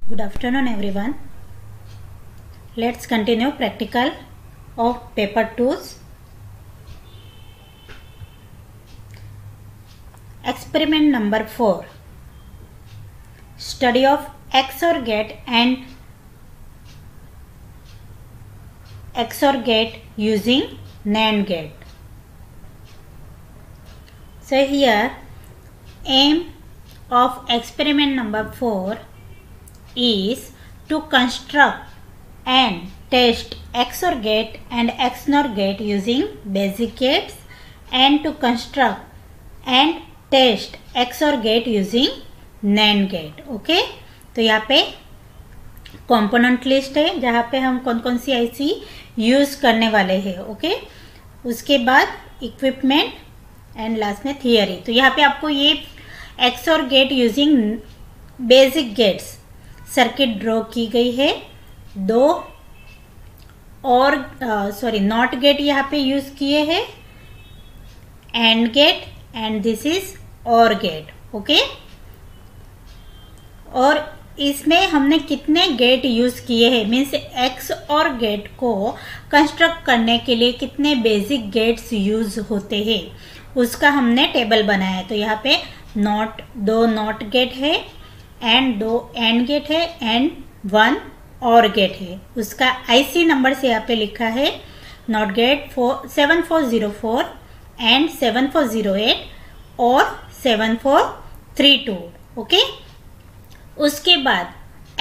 Good afternoon everyone. Let's continue practical of paper 2's. Experiment number 4. Study of XOR gate and XOR gate using NAND gate. So here aim of experiment number 4 is to construct and test XOR gate and XNOR gate using basic gates and to construct and test XOR gate using NAND gate. Okay तो यहाँ पे component list है जहाँ पे हम कौन कौन सी IC use करने वाले हैं. ओके उसके बाद इक्विपमेंट एंड लास्ट में थियरी. तो यहाँ पे आपको ये XOR gate using basic gates circuit draw की गई है. दो और नॉट गेट यहाँ पे यूज किए हैं, and gate and this is OR gate. Okay और इसमें हमने कितने गेट यूज किए हैं मीन्स XOR गेट को कंस्ट्रक्ट करने के लिए कितने बेसिक गेट्स यूज होते हैं उसका हमने टेबल बनाया है. तो यहाँ पे दो नॉट गेट है एंड दो एंड गेट है एंड वन और गेट है. उसका IC नंबर से यहाँ पे लिखा है नॉट गेट 7404 एंड 7408 और 7432. ओके उसके बाद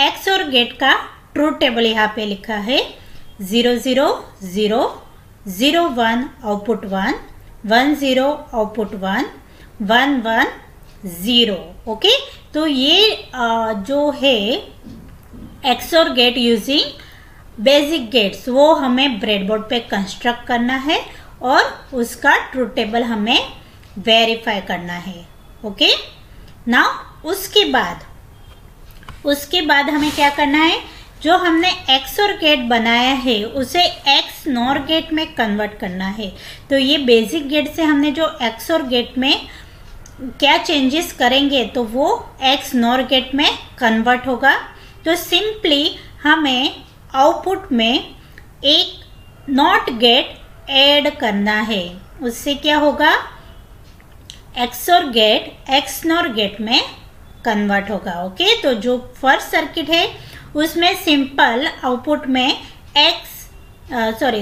XOR गेट का ट्रूथ टेबल यहाँ पे लिखा है 000 01 आउटपुट 1 10 आउटपुट 1 11 0. ओके तो ये जो है XOR gate using basic gates वो हमें ब्रेडबोर्ड पे कंस्ट्रक्ट करना है और उसका ट्रूथ टेबल हमें वेरीफाई करना है. ओके नाउ उसके बाद हमें क्या करना है, जो हमने XOR गेट बनाया है उसे XNOR गेट में कन्वर्ट करना है. तो ये बेसिक गेट से हमने जो XOR गेट में क्या चेंजेस करेंगे तो वो XNOR गेट में कन्वर्ट होगा. तो सिंपली हमें आउटपुट में एक नॉट गेट ऐड करना है. उससे क्या होगा, XOR गेट XNOR गेट में कन्वर्ट होगा. ओके तो जो फर्स्ट सर्किट है उसमें सिंपल आउटपुट में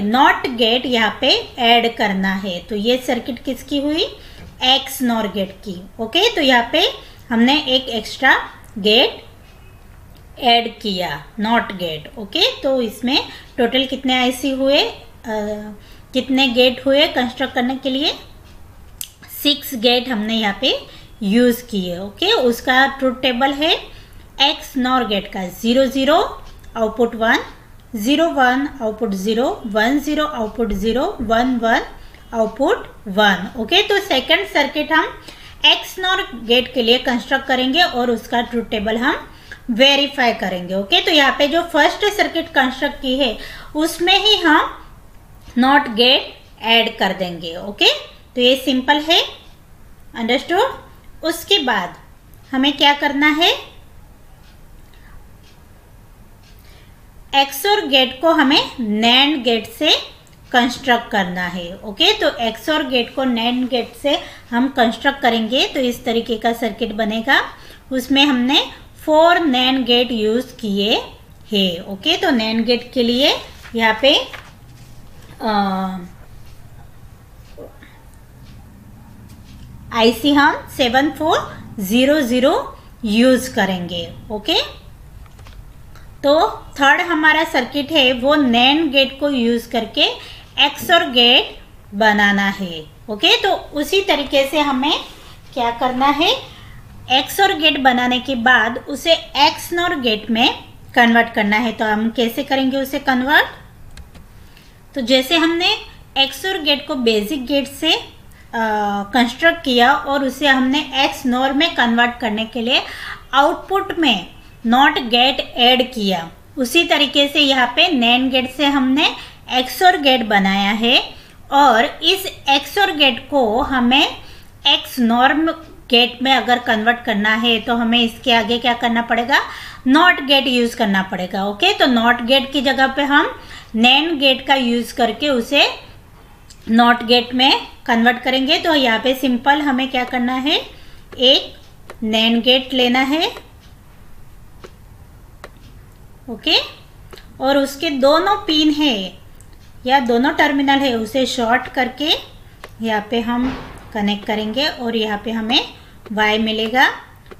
नॉट गेट यहाँ पे ऐड करना है. तो ये सर्किट किसकी हुई, XNOR गेट की. ओके तो यहाँ पे हमने एक एक्स्ट्रा गेट ऐड किया नॉट गेट. ओके तो इसमें टोटल कितने IC हुए, कितने गेट हुए कंस्ट्रक्ट करने के लिए, 6 गेट हमने यहाँ पे यूज़ किए. ओके उसका ट्रूथ टेबल है XNOR गेट का 00 output 1 01 output 0 10 output 0 11 output 1. Okay तो सेकंड सर्किट हम XNOR गेट के लिए कंस्ट्रक्ट करेंगे और उसका ट्रूथ टेबल हम वेरीफाई करेंगे. ओके तो यहाँ पे जो फर्स्ट सर्किट कंस्ट्रक्ट की है उसमें ही हम नॉट गेट ऐड कर देंगे. ओके तो ये सिंपल है, अंडरस्टूड. उसके बाद हमें क्या करना है, XOR गेट को हमें NAND गेट से कंस्ट्रक्ट करना है. ओके तो XOR गेट को NAND गेट से हम कंस्ट्रक्ट करेंगे तो इस तरीके का सर्किट बनेगा. उसमें हमने 4 NAND गेट यूज किए हैं. ओके तो NAND गेट के लिए यहाँ पे IC हम 7400 यूज करेंगे. ओके तो थर्ड हमारा सर्किट है वो NAND गेट को यूज करके XOR गेट बनाना है. ओके तो उसी तरीके से हमें क्या करना है, XOR गेट बनाने के बाद उसे XNOR गेट में कन्वर्ट करना है. तो हम कैसे करेंगे उसे कन्वर्ट, तो जैसे हमने XOR गेट को बेसिक गेट से कंस्ट्रक्ट किया और उसे हमने XNOR में कन्वर्ट करने के लिए आउटपुट में नॉट गेट ऐड किया, उसी तरीके से यहाँ पे NAND गेट से हमने XOR गेट बनाया है और इस XOR गेट को हमें XNOR गेट में अगर कन्वर्ट करना है तो हमें इसके आगे क्या करना पड़ेगा, नॉट गेट यूज करना पड़ेगा। ओके, तो नॉट गेट की जगह पे हम नैंड गेट का यूज करके उसे नॉट गेट में कन्वर्ट करेंगे। तो यहाँ पे सिंपल हमें क्या करना है, एक नैंड गेट लेना है। ओके, और उसके दोनों पिन है या दोनों टर्मिनल है उसे शॉर्ट करके यहाँ पे हम कनेक्ट करेंगे और यहाँ पे हमें y मिलेगा।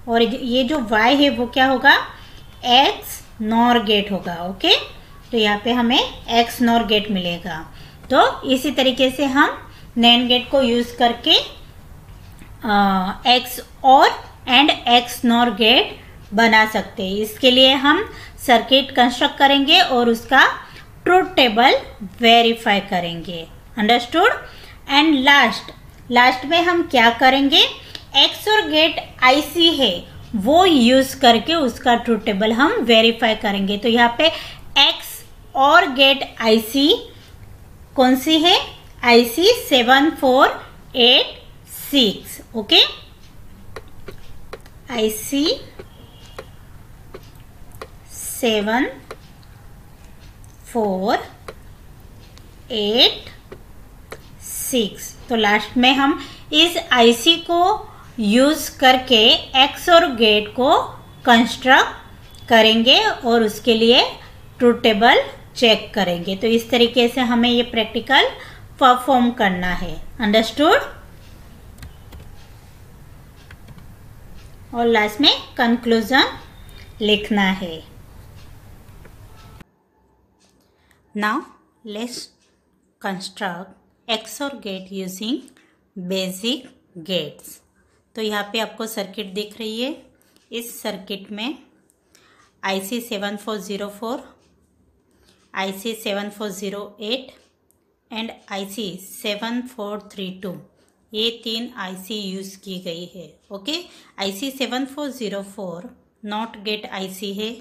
और ये जो y है वो क्या होगा, x नॉर गेट होगा। ओके, तो यहाँ पे हमें x नॉर गेट मिलेगा। तो इसी तरीके से हम नैंड गेट को यूज करके x और एंड x नॉर गेट बना सकते हैं। इसके लिए हम सर्किट कंस्ट्रक्ट करेंगे और उसका ट्रूथ टेबल वेरीफाई करेंगे। अंडरस्टूड। एंड लास्ट में हम क्या करेंगे, एक्स और गेट आईसी है वो यूज करके उसका ट्रूथ टेबल हम वेरीफाई करेंगे। तो यहाँ पे एक्स और गेट आईसी कौन सी है, आईसी 7486। Okay, IC 7486। तो लास्ट में हम इस आईसी को यूज करके एक्स और गेट को कंस्ट्रक्ट करेंगे और उसके लिए ट्रूथ टेबल चेक करेंगे। तो इस तरीके से हमें ये प्रैक्टिकल परफॉर्म करना है। अंडरस्टूड। और लास्ट में कंक्लूजन लिखना है। Now let's construct XOR gate using basic gates. तो यहाँ पे आपको सर्किट दिख रही है। इस सर्किट में IC 7404, IC 7408 एंड IC 7432 ये 3 IC यूज की गई है। Okay, IC 7404 not gate IC है,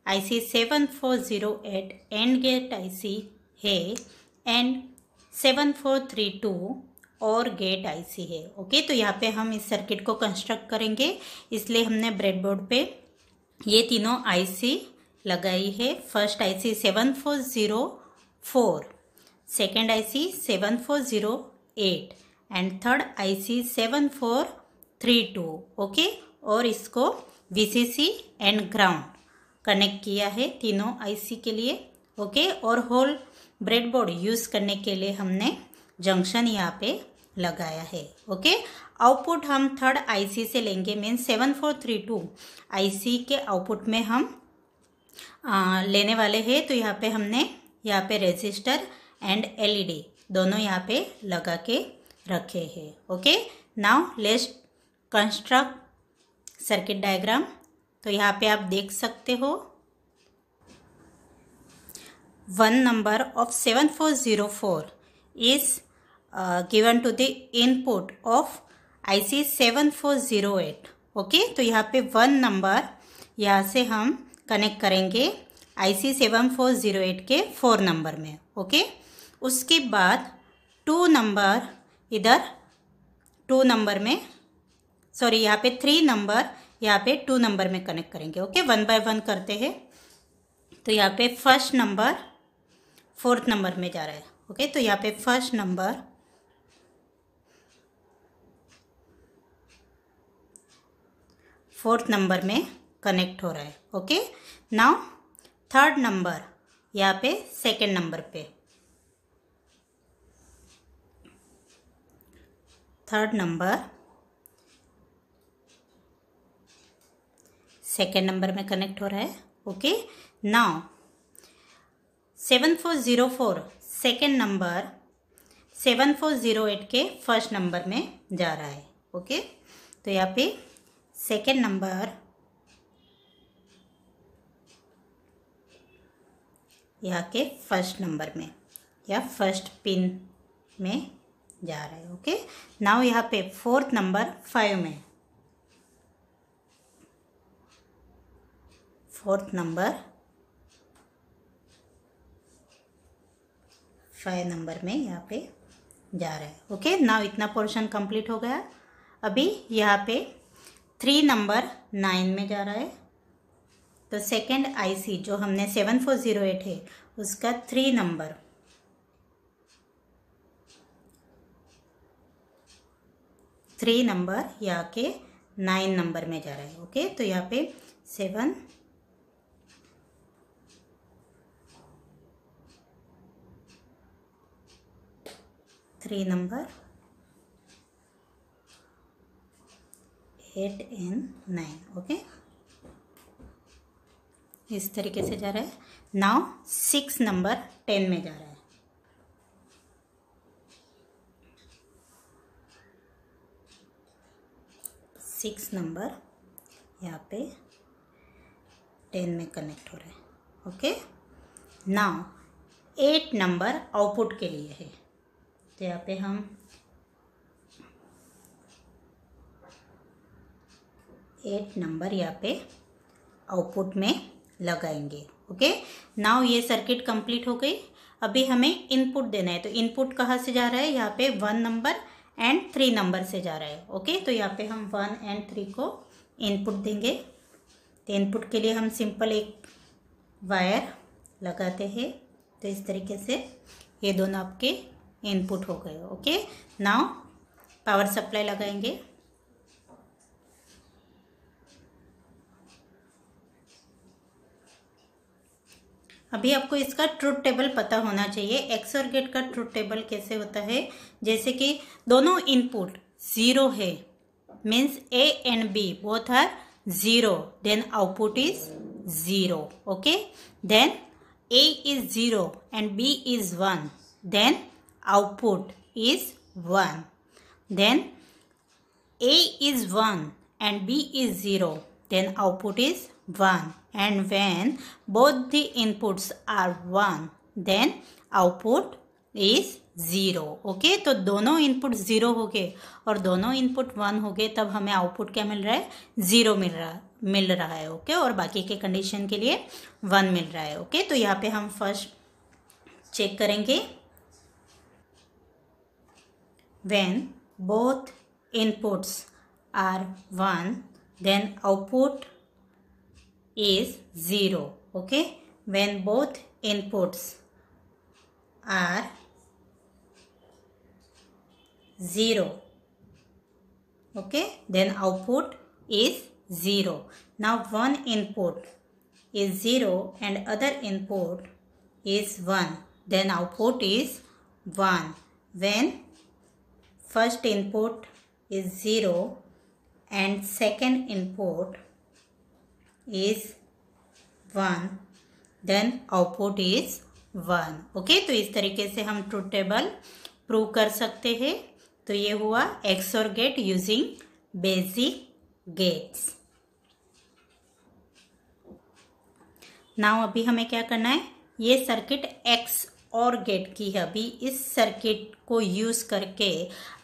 IC 7408 एंड गेट IC है एंड 7432 और गेट IC है। ओके, तो यहाँ पे हम इस सर्किट को कंस्ट्रक्ट करेंगे, इसलिए हमने ब्रेडबोर्ड पे ये तीनों IC लगाई है। First IC 7404, second IC 7408 and third IC 7432। Okay, और इसको VCC एंड ग्राउंड कनेक्ट किया है तीनों IC के लिए। ओके, और होल ब्रेडबोर्ड यूज करने के लिए हमने जंक्शन यहाँ पे लगाया है। ओके, आउटपुट हम थर्ड IC से लेंगे, मीन 7432 IC के आउटपुट में हम लेने वाले हैं। तो यहाँ पे हमने यहाँ पे रेजिस्टर एंड LED दोनों यहाँ पे लगा के रखे हैं। Okay, now let's construct circuit diagram. तो यहाँ पे आप देख सकते हो, one number of 7404 is given to the input of IC 7408। Okay, तो यहाँ पे 1 नंबर यहाँ से हम कनेक्ट करेंगे IC 7408 के 4 नंबर में। ओके, उसके बाद 2 नंबर इधर 2 नंबर में, सॉरी यहाँ पे 3 नंबर यहाँ पे 2 नंबर में कनेक्ट करेंगे। ओके, 1 बाय 1 करते हैं। तो यहाँ पे फर्स्ट नंबर 4th नंबर में जा रहा है। ओके, तो यहाँ पे फर्स्ट नंबर फोर्थ नंबर में कनेक्ट हो रहा है। ओके, नाउ थर्ड नंबर यहाँ पे सेकेंड नंबर पे, थर्ड नंबर सेकेंड नंबर में कनेक्ट हो रहा है। ओके, नाउ 7404 सेकेंड नंबर 7408 के फर्स्ट नंबर में जा रहा है। ओके, तो यहाँ पे सेकेंड नंबर यहाँ के फर्स्ट नंबर में या फर्स्ट पिन में जा रहा है। ओके, नाउ यहाँ पे फोर्थ नंबर 5 में, फोर्थ नंबर 5 नंबर में यहाँ पे जा रहा है। ओके, नाउ इतना पोर्शन कंप्लीट हो गया। अभी यहाँ पे 3 नंबर 9 में जा रहा है। तो सेकेंड आईसी जो हमने 7408 है उसका 3 नंबर यहाँ के 9 नंबर में जा रहा है। ओके, तो यहाँ पे 7 3 नंबर 8 and 9। ओके, इस तरीके से जा रहा है। नाउ 6 नंबर 10 में जा रहा है। 6 नंबर यहाँ पे 10 में कनेक्ट हो रहा है। ओके, नाउ 8 नंबर आउटपुट के लिए है, तो यहाँ पे हम 8 नंबर यहाँ पे आउटपुट में लगाएंगे। ओके, नाउ ये सर्किट कंप्लीट हो गई। अभी हमें इनपुट देना है, तो इनपुट कहाँ से जा रहा है, यहाँ पे 1 नंबर एंड 3 नंबर से जा रहा है। ओके, तो यहाँ पे हम 1 and 3 को इनपुट देंगे। तो इनपुट के लिए हम सिंपल एक वायर लगाते हैं, तो इस तरीके से ये दोनों आपके इनपुट हो गए। ओके, नाउ पावर सप्लाई लगाएंगे। अभी आपको इसका ट्रुथ टेबल पता होना चाहिए। एक्सओर गेट का ट्रुथ टेबल कैसे होता है, जैसे कि दोनों इनपुट 0 है, means A and B both are 0, then output is 0। Okay, then A is 0 and B is 1, then output is 1। Then A is 1 and B is 0, then output is 1. And when both the inputs are 1, then output is 0. Okay, तो दोनों input 0 हो गए और दोनों input 1 हो गए, तब हमें आउटपुट क्या मिल रहा है, 0 मिल रहा है। ओके, और बाकी के कंडीशन के लिए 1 मिल रहा है। ओके, तो यहाँ पे हम फर्स्ट चेक करेंगे। When both inputs are 1, then output is 0. Okay, when both inputs are 0, okay, then output is 0. Now one input is 0 and other input is 1, then output is 1. When first input is 0 and second input is 1, then output is 1. Okay, तो इस तरीके से हम truth table prove कर सकते हैं। तो ये हुआ XOR gate using basic gates. Now अभी हमें क्या करना है, ये सर्किट एक्स और गेट की है। अभी इस सर्किट को यूज करके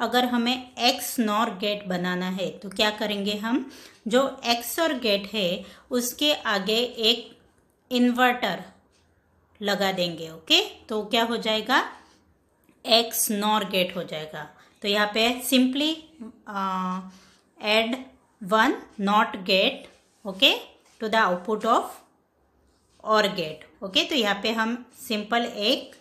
अगर हमें एक्स नॉर गेट बनाना है तो क्या करेंगे, हम जो एक्स और गेट है उसके आगे एक इन्वर्टर लगा देंगे। ओके, तो क्या हो जाएगा, एक्स नॉर गेट हो जाएगा। तो यहाँ पे simply add 1 not gate, okay, to the output of OR gate. Okay, तो यहाँ पे हम सिंपल एक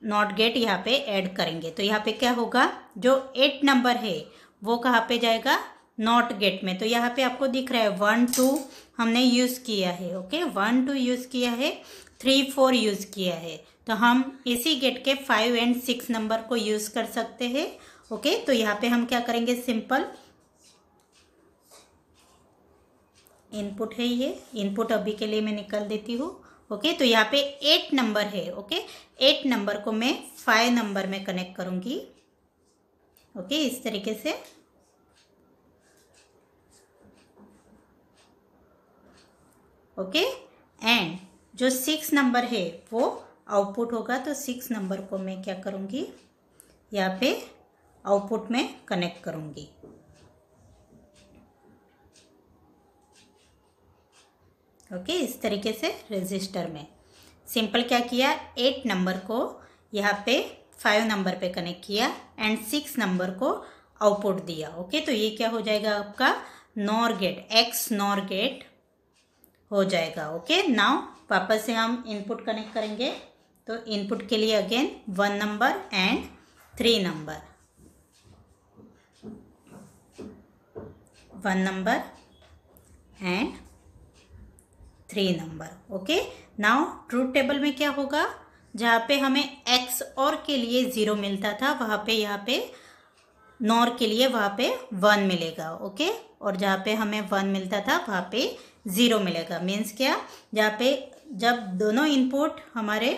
नॉट गेट यहाँ पे ऐड करेंगे। तो यहाँ पे क्या होगा, जो 8 नंबर है वो कहाँ पे जाएगा, नॉट गेट में। तो यहाँ पे आपको दिख रहा है 1 2 हमने यूज़ किया है। ओके, 1 2 यूज़ किया है, 3 4 यूज़ किया है। तो हम इसी गेट के 5 and 6 नंबर को यूज़ कर सकते हैं। ओके, तो यहाँ पे हम क्या करेंगे, सिंपल इनपुट है, ये इनपुट अभी के लिए मैं निकाल देती हूँ। ओके, तो यहाँ पे 8 नंबर है। ओके, 8 नंबर को मैं 5 नंबर में कनेक्ट करूंगी। ओके, इस तरीके से। ओके, एंड जो 6 नंबर है वो आउटपुट होगा, तो 6 नंबर को मैं क्या करूंगी, यहाँ पे आउटपुट में कनेक्ट करूंगी। ओके, इस तरीके से रजिस्टर में सिंपल क्या किया, 8 नंबर को यहाँ पे 5 नंबर पे कनेक्ट किया एंड 6 नंबर को आउटपुट दिया। ओके, तो ये क्या हो जाएगा आपका NOR gate, X NOR gate हो जाएगा। ओके, नाउ वापस से हम इनपुट कनेक्ट करेंगे। तो इनपुट के लिए again 1 number and 3 number, 1 number and 3 number. Okay, now truth table में क्या होगा, जहाँ पे हमें एक्स और के लिए 0 मिलता था वहाँ पे यहाँ पे नॉर के लिए वहाँ पे 1 मिलेगा। ओके, और जहाँ पे हमें 1 मिलता था वहाँ पे 0 मिलेगा। मीन्स क्या, जहाँ पे जब दोनों इनपुट हमारे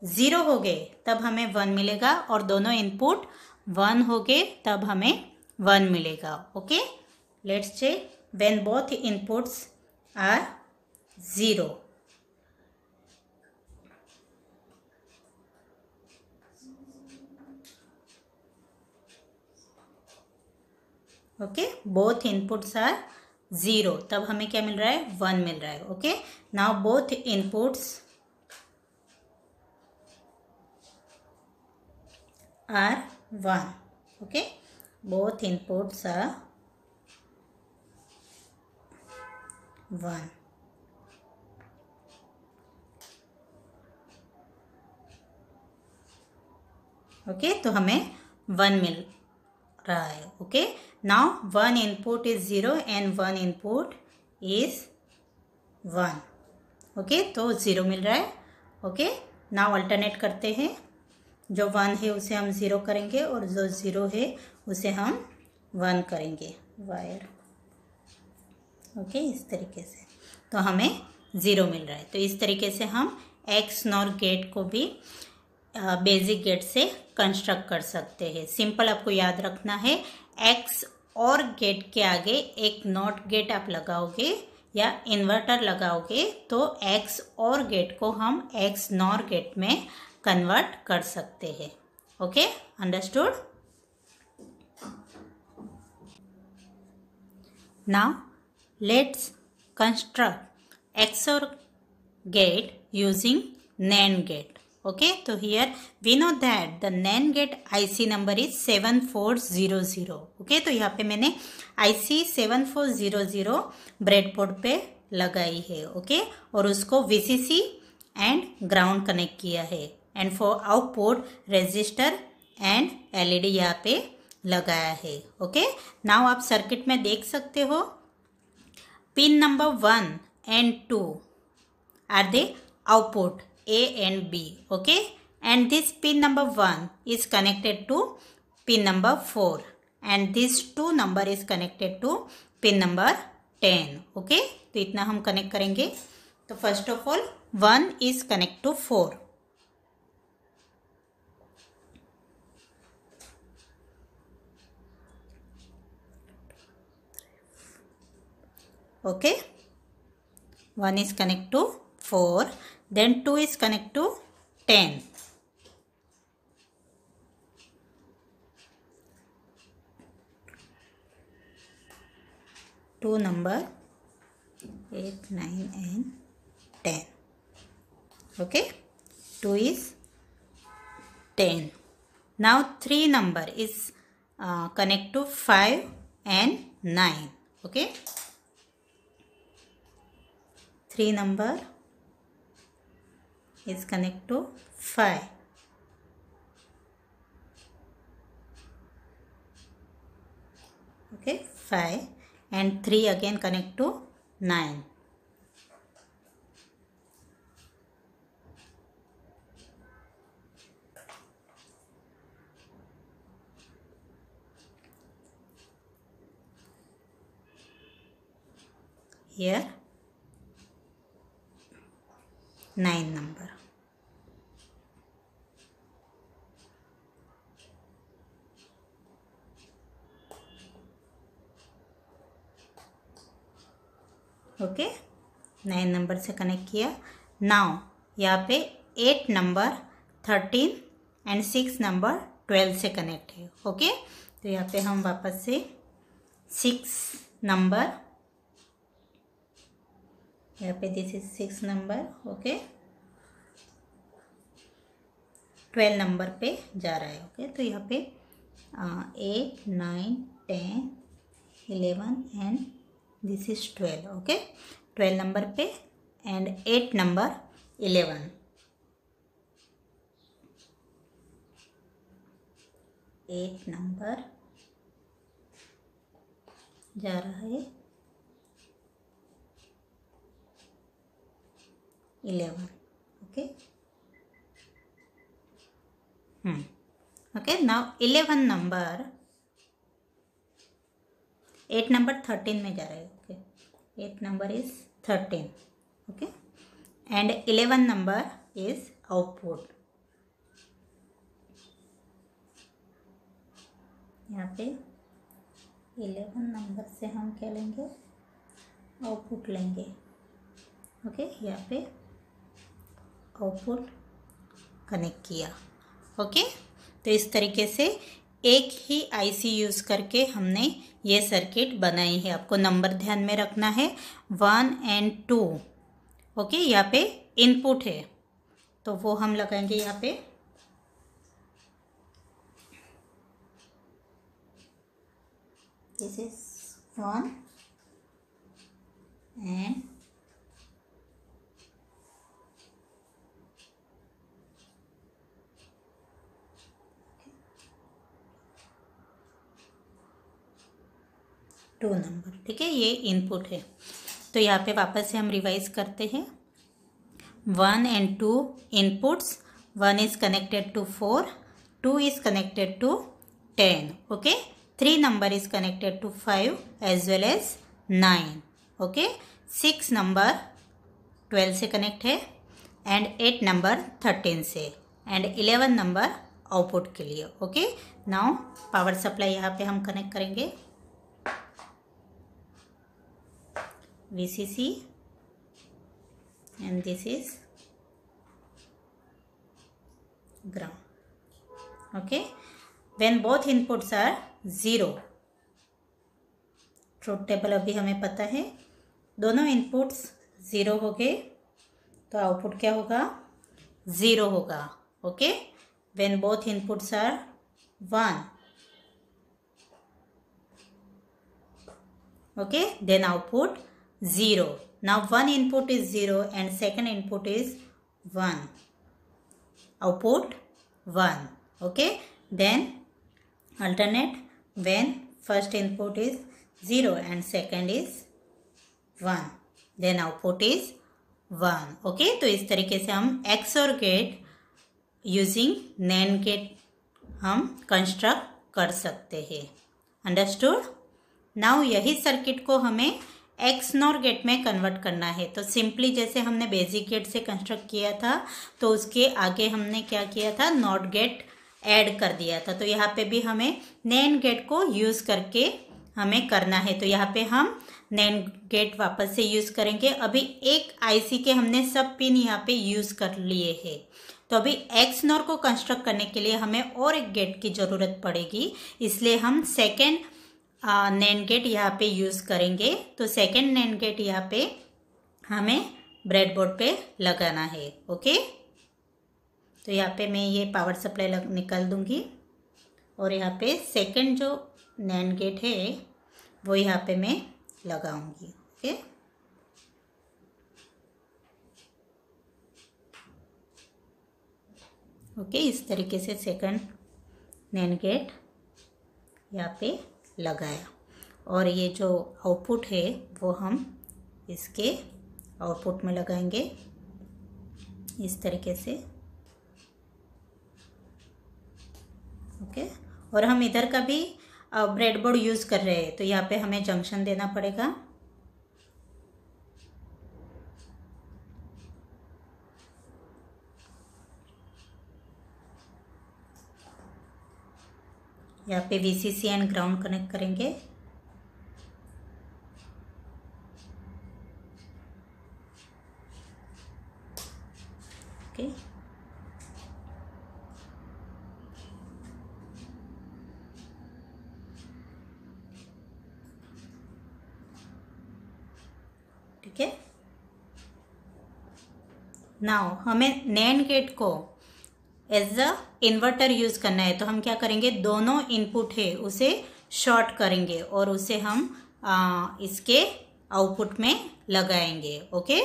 0 हो गए तब हमें 1 मिलेगा, और दोनों इनपुट 1 हो गए तब हमें 1 मिलेगा। Okay, let's check when both inputs are 0। Okay, both inputs are 0, तब हमें क्या मिल रहा है, 1 मिल रहा है। Okay, now both inputs are 1। Okay, both inputs are 1। Okay, तो हमें 1 मिल रहा है। Okay, now 1 input is 0 and 1 input is 1। Okay, तो 0 मिल रहा है। ओके, नाउ अल्टरनेट करते हैं, जो 1 है उसे हम 0 करेंगे और जो 0 है उसे हम 1 करेंगे वायर। ओके, इस तरीके से तो हमें 0 मिल रहा है। तो इस तरीके से हम एक्स नॉर गेट को भी बेसिक गेट से कंस्ट्रक्ट कर सकते हैं। सिंपल आपको याद रखना है, एक्स और गेट के आगे एक नॉट गेट आप लगाओगे या इन्वर्टर लगाओगे तो एक्स और गेट को हम एक्स नॉर गेट में कन्वर्ट कर सकते हैं। Okay, understood? Now let's construct XOR gate using NAND gate. Okay, so here we know that the NAND gate IC number is 7400. Okay, तो यहाँ पे मैंने IC 7400 ब्रेडबोर्ड पे लगाई है। ओके, और उसको VCC एंड ग्राउंड कनेक्ट किया है, and for output register and LED यहाँ पे लगाया है। ओके, नाउ आप सर्किट में देख सकते हो, pin number 1 and 2 are the output A and B. Okay, and this pin number 1 is connected to pin number 4 and this 2 number is connected to pin number 10. Okay, तो इतना हम connect करेंगे। तो first of all 1 is connect to 4. Okay, 1 is connect to 4, then 2 is connect to 10. Two number 8, 9 and 10. Okay, 2 is 10. Now 3 number is connect to 5 and 9. Okay, 3 number is connect to 5. Okay, 5 and 3 again connect to 9. Here 9 number. Okay, 9 number से connect किया। Now यहाँ पे 8 number 13 and 6 number 12 से connect है। Okay, तो यहाँ पे हम वापस से 6 नंबर, यहाँ पे this is 6 number. Okay, 12 number पे जा रहा है। ओके, तो यहाँ पे 8, 9, 10, 11 and this is 12। Okay, 12 number पे एंड 8 नंबर 11। एट नंबर जा रहा है 11। Okay okay, now 11 number 8 number 13 में जा रहा है। Okay, 8 number is 13। Okay, and 11 number is output. यहाँ पे 11 नंबर से हम क्या लेंगे, आउटपुट लेंगे। ओके, यहाँ पे आउटपुट कनेक्ट किया। ओके, तो इस तरीके से एक ही आईसी यूज़ करके हमने ये सर्किट बनाई है। आपको नंबर ध्यान में रखना है 1 and 2। ओके, यहाँ पे इनपुट है तो वो हम लगाएंगे यहाँ पे। This is 1 and 2 number. ठीक है, ये इनपुट है। तो यहाँ पे वापस से हम रिवाइज करते हैं। 1 and 2 inputs, 1 is connected to 4, 2 is connected to 10. Okay, 3 number is connected to 5 as well as 9. Okay, 6 number 12 से कनेक्ट है एंड 8 नंबर 13 से एंड 11 नंबर आउटपुट के लिए। ओके, नाउ पावर सप्लाई यहाँ पे हम कनेक्ट करेंगे VCC and this is ground. Okay, when both inputs are 0, truth table अभी हमें पता है, दोनों इनपुट्स 0 हो गए तो आउटपुट क्या होगा, 0 होगा। Okay, when both inputs are 1, okay, then output 0. Now one input is 0 and second input is 1. Output 1. Okay. Then alternate when first input is 0 and second is 1. Then output is 1. Okay. तो इस तरीके से हम XOR gate using NAND gate हम construct कर सकते हैं। Understood? Now यही सर्किट को हमें XNOR गेट में कन्वर्ट करना है। तो सिंपली जैसे हमने बेसिक गेट से कंस्ट्रक्ट किया था तो उसके आगे हमने क्या किया था, नॉट गेट ऐड कर दिया था। तो यहाँ पे भी हमें NAND गेट को यूज़ करके हमें करना है। तो यहाँ पे हम NAND गेट वापस से यूज़ करेंगे। अभी एक आईसी के हमने सब पिन यहाँ पे यूज़ कर लिए हैं। तो अभी XNOR को कंस्ट्रक्ट करने के लिए हमें और एक गेट की ज़रूरत पड़ेगी, इसलिए हम सेकेंड NAND गेट यहाँ पे यूज़ करेंगे। तो सेकेंड NAND गेट यहाँ पे हमें ब्रेडबोर्ड पे लगाना है। ओके, तो यहाँ पे मैं ये पावर सप्लाई निकाल दूंगी और यहाँ पे सेकेंड जो NAND गेट है वो यहाँ पे मैं लगाऊंगी। ओके, ओके, इस तरीके से सेकेंड NAND गेट यहाँ पे लगाया और ये जो आउटपुट है वो हम इसके आउटपुट में लगाएंगे इस तरीके से। ओके, और हम इधर का भी ब्रेडबोर्ड यूज़ कर रहे हैं तो यहाँ पे हमें जंक्शन देना पड़ेगा। यहाँ पे VCC एंड ग्राउंड कनेक्ट करेंगे। ओके, ठीक है। नाउ हमें NAND गेट को एज अ इन्वर्टर यूज़ करना है। तो हम क्या करेंगे, दोनों इनपुट है उसे शॉर्ट करेंगे और उसे हम इसके आउटपुट में लगाएंगे। ओके,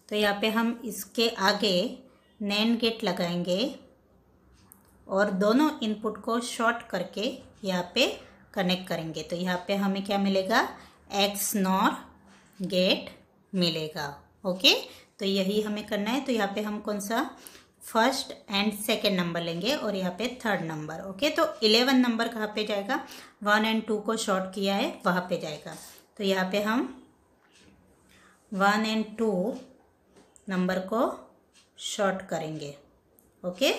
तो यहाँ पे हम इसके आगे नैंड गेट लगाएंगे और दोनों इनपुट को शॉर्ट करके यहाँ पे कनेक्ट करेंगे। तो यहाँ पे हमें क्या मिलेगा, एक्स नॉर गेट मिलेगा। ओके, तो यही हमें करना है। तो यहाँ पे हम कौन सा फर्स्ट एंड सेकेंड नंबर लेंगे और यहाँ पे थर्ड नंबर। ओके, तो 11 नंबर कहाँ पे जाएगा, 1 और 2 को शॉर्ट किया है वहाँ पे जाएगा। तो यहाँ पे हम 1 और 2 नंबर को शॉर्ट करेंगे। ओके,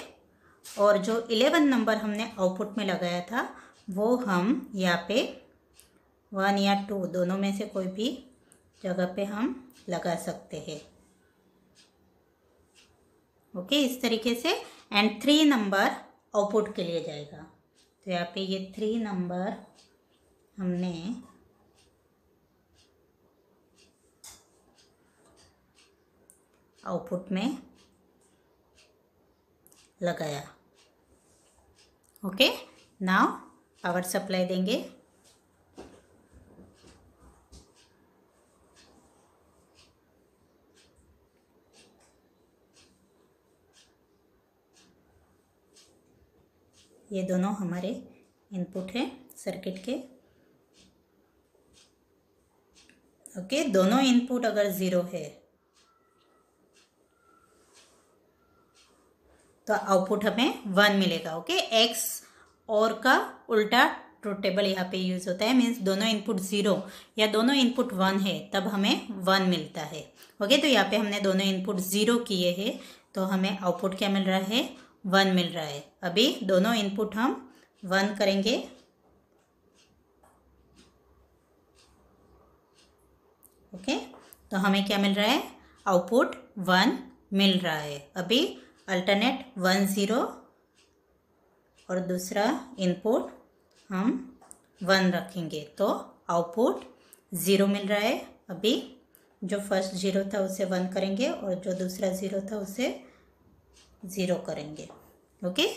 और जो 11 नंबर हमने आउटपुट में लगाया था वो हम यहाँ पे 1 या 2 दोनों में से कोई भी जगह पे हम लगा सकते हैं। ओके, इस तरीके से। एंड 3 नंबर आउटपुट के लिए जाएगा। तो यहाँ पे ये 3 नंबर हमने आउटपुट में लगाया। ओके, नाउ पावर सप्लाई देंगे। ये दोनों हमारे इनपुट हैं सर्किट के। ओके, दोनों इनपुट अगर 0 है तो आउटपुट हमें 1 मिलेगा। ओके, एक्स और का उल्टा ट्रुथ टेबल यहाँ पे यूज होता है, मीन्स दोनों इनपुट 0 या दोनों इनपुट 1 है तब हमें 1 मिलता है। ओके, तो यहाँ पे हमने दोनों इनपुट 0 किए हैं तो हमें आउटपुट क्या मिल रहा है, 1 मिल रहा है। अभी दोनों इनपुट हम 1 करेंगे। ओके, तो हमें क्या मिल रहा है, आउटपुट 1 मिल रहा है। अभी अल्टरनेट 1 0 और दूसरा इनपुट हम 1 रखेंगे तो आउटपुट 0 मिल रहा है। अभी जो फर्स्ट 0 था उसे 1 करेंगे और जो दूसरा 0 था उसे 0 करेंगे। ओके,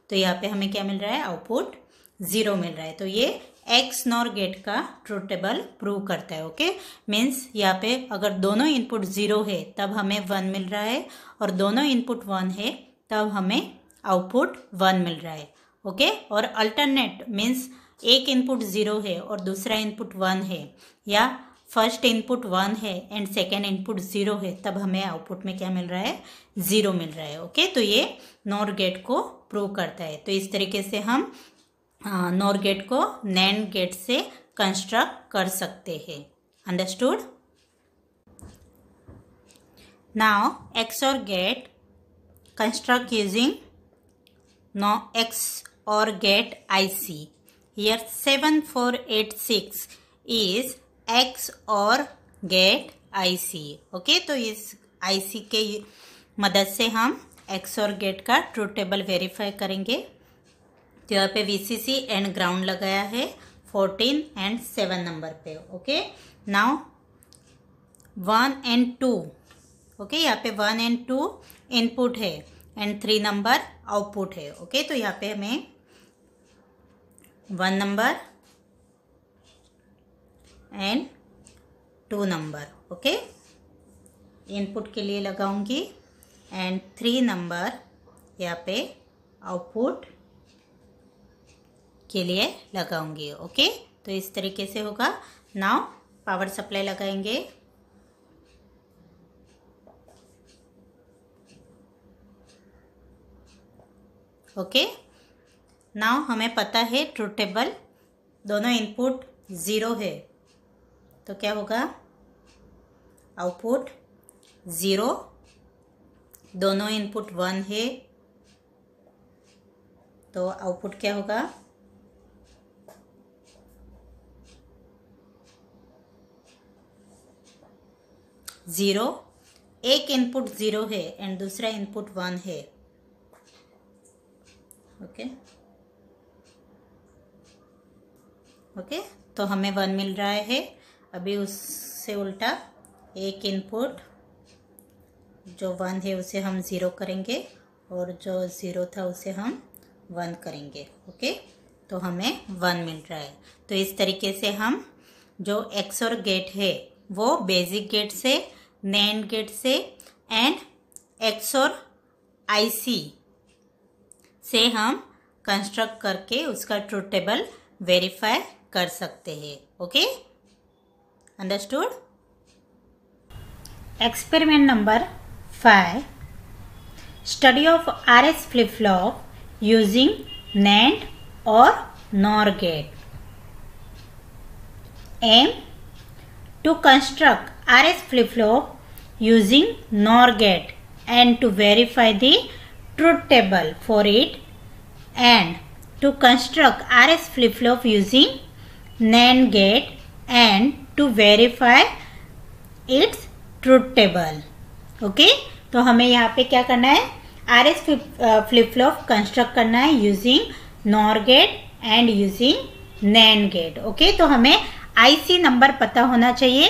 तो यहाँ पे हमें क्या मिल रहा है, आउटपुट 0 मिल रहा है। तो ये एक्स नॉर गेट का ट्रुथ टेबल प्रूव करता है। ओके, मीन्स यहाँ पे अगर दोनों इनपुट 0 है तब हमें 1 मिल रहा है और दोनों इनपुट 1 है तब हमें आउटपुट 1 मिल रहा है। ओके, और अल्टरनेट मीन्स एक इनपुट 0 है और दूसरा इनपुट 1 है या फर्स्ट इनपुट 1 है एंड सेकेंड इनपुट 0 है तब हमें आउटपुट में क्या मिल रहा है, 0 मिल रहा है। ओके, तो ये नॉर गेट को प्रूव करता है। तो इस तरीके से हम नॉर गेट को नैंड गेट से कंस्ट्रक्ट कर सकते हैं। Understood? Now XOR gate construct using XOR gate IC. Here 7486 is XOR gate IC. Okay, तो इस IC के मदद से हम XOR गेट का ट्रुथ टेबल वेरीफाई करेंगे। तो यहाँ पे VCC एंड ग्राउंड लगाया है 14 एंड 7 नंबर पे। Okay, now 1 and 2। ओके, यहाँ पे 1 एंड 2 इनपुट है एंड 3 नंबर आउटपुट है। ओके, तो यहाँ पे हमें 1 number and 2 number okay input के लिए लगाऊंगी एंड 3 नंबर यहाँ पे आउटपुट के लिए लगाऊंगी। ओके, तो इस तरीके से होगा। नाउ पावर सप्लाई लगाएंगे। ओके, नाउ हमें पता है ट्रुथ टेबल दोनों इनपुट 0 है तो क्या होगा, आउटपुट 0, दोनों इनपुट 1 है तो आउटपुट क्या होगा, 0। एक इनपुट 0 है एंड दूसरा इनपुट 1 है। ओके ओके, तो हमें 1 मिल रहा है। अभी उससे उल्टा एक इनपुट जो 1 है उसे हम 0 करेंगे और जो 0 था उसे हम 1 करेंगे। ओके, तो हमें 1 मिल रहा है। तो इस तरीके से हम जो XOR गेट है वो बेसिक गेट से, NAND गेट से एंड XOR IC से हम कंस्ट्रक्ट करके उसका ट्रूथ टेबल वेरीफाई कर सकते हैं. Okay, understood. Experiment number 5. Study of RS flip flop using NAND और NOR gate. Aim to construct RS flip-flop using NOR gate and to verify the truth table for it, and to construct RS flip-flop using NAND gate and to verify its truth table. Okay, तो हमें यहाँ पे क्या करना है, RS flip-flop construct करना है using NOR gate and using NAND gate. Okay, तो हमें IC नंबर पता होना चाहिए.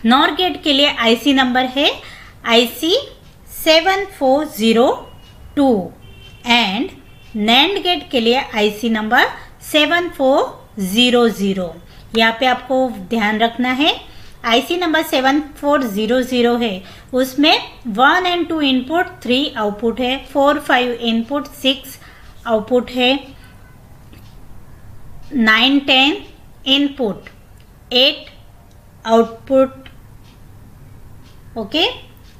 NOR गेट के लिए IC नंबर है IC 7402 एंड NAND गेट के लिए IC नंबर 7400. यहाँ पे आपको ध्यान रखना है IC नंबर 7400 है, उसमें 1 and 2 इनपुट, 3 आउटपुट है, 4 5 इनपुट, 6 आउटपुट है, 9 10 इनपुट, 8 आउटपुट. ओके,